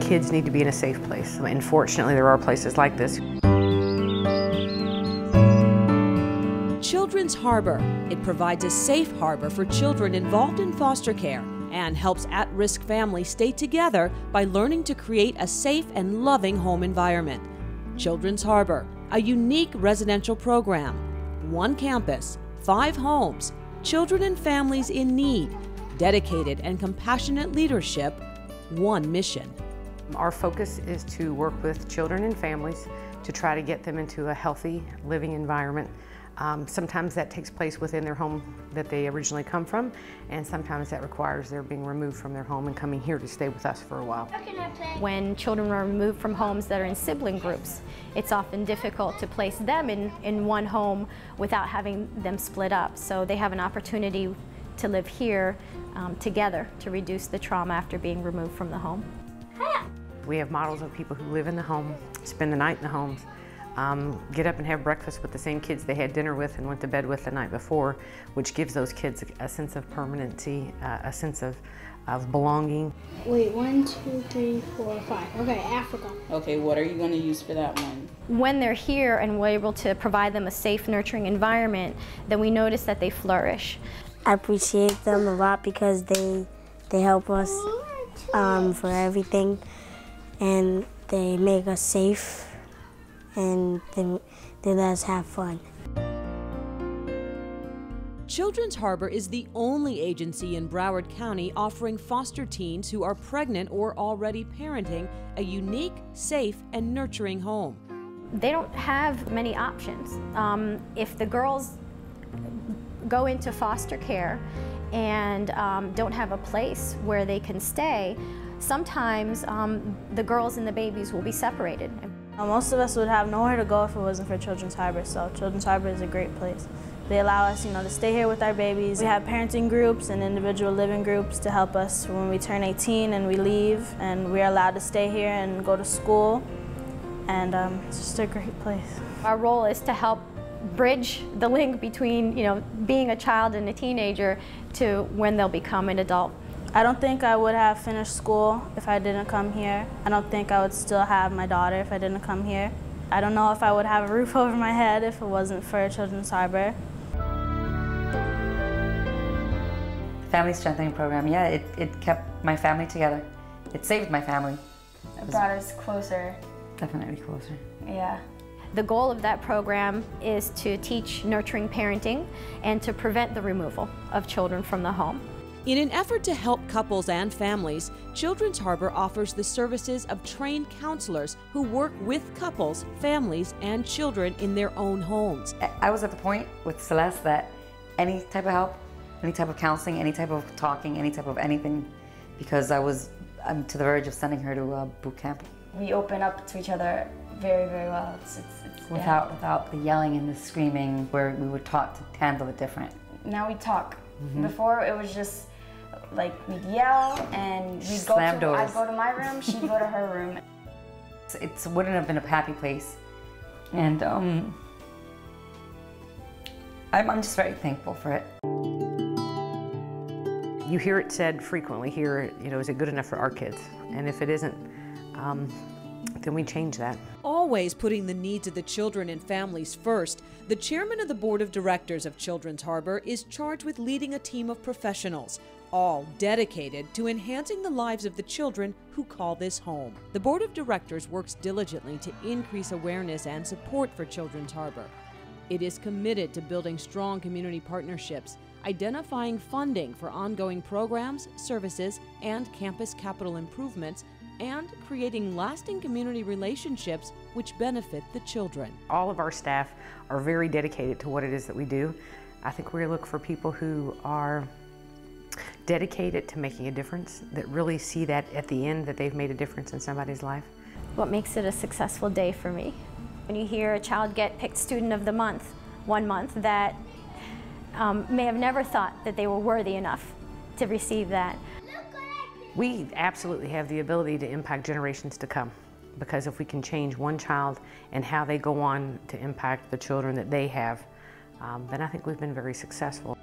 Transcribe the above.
kids need to be in a safe place. And fortunately, there are places like this. Children's Harbor. It provides a safe harbor for children involved in foster care and helps at-risk families stay together by learning to create a safe and loving home environment. Children's Harbor, a unique residential program. 1 campus, 5 homes, children and families in need, dedicated and compassionate leadership, 1 mission. Our focus is to work with children and families to try to get them into a healthy living environment. Sometimes that takes place within their home that they originally come from, and sometimes that requires their being removed from their home and coming here to stay with us for a while. When children are removed from homes that are in sibling groups, it's often difficult to place them in one home without having them split up. So they have an opportunity to live here together to reduce the trauma after being removed from the home. We have models of people who live in the home, spend the night in the homes, get up and have breakfast with the same kids they had dinner with and went to bed with the night before, which gives those kids a sense of permanency, a sense of belonging. Wait, 1, 2, 3, 4, 5. Okay, Africa. Okay, what are you going to use for that one? When they're here and we're able to provide them a safe, nurturing environment, then we notice that they flourish. I appreciate them a lot because they help us for everything, and they make us safe, and they let us have fun. Children's Harbor is the only agency in Broward County offering foster teens who are pregnant or already parenting a unique, safe, and nurturing home. They don't have many options. If the girls go into foster care and don't have a place where they can stay, sometimes the girls and the babies will be separated. Most of us would have nowhere to go if it wasn't for Children's Harbor, so Children's Harbor is a great place. They allow us, to stay here with our babies. We have parenting groups and individual living groups to help us when we turn 18 and we leave, and we're allowed to stay here and go to school, and it's just a great place. Our role is to help bridge the link between, being a child and a teenager to when they'll become an adult. I don't think I would have finished school if I didn't come here. I don't think I would still have my daughter if I didn't come here. I don't know if I would have a roof over my head if it wasn't for Children's Harbor. Family strengthening program, yeah, it kept my family together. It saved my family. It brought us closer. Definitely closer. Yeah. The goal of that program is to teach nurturing parenting and to prevent the removal of children from the home. In an effort to help couples and families, Children's Harbor offers the services of trained counselors who work with couples, families, and children in their own homes. I was at the point with Celeste that any type of help, any type of counseling, any type of talking, any type of anything, because I'm to the verge of sending her to a boot camp. We open up to each other very, very well. Without the yelling and the screaming, where we were taught to handle it different. Now we talk. Before it was just like we'd yell and I'd go to my room, she'd go to her room. It wouldn't have been a happy place, and I'm just very thankful for it. You hear it said frequently here, is it good enough for our kids? And if it isn't, then we change that. Always putting the needs of the children and families first, the chairman of the board of directors of Children's Harbor is charged with leading a team of professionals, all dedicated to enhancing the lives of the children who call this home. The board of directors works diligently to increase awareness and support for Children's Harbor. It is committed to building strong community partnerships, identifying funding for ongoing programs, services, and campus capital improvements, and creating lasting community relationships which benefit the children. All of our staff are very dedicated to what it is that we do. I think we look for people who are dedicated to making a difference, that really see that at the end that they've made a difference in somebody's life. What makes it a successful day for me? When you hear a child get picked Student of the Month, 1 month, that may have never thought that they were worthy enough to receive that. We absolutely have the ability to impact generations to come, because if we can change one child and how they go on to impact the children that they have, then I think we've been very successful.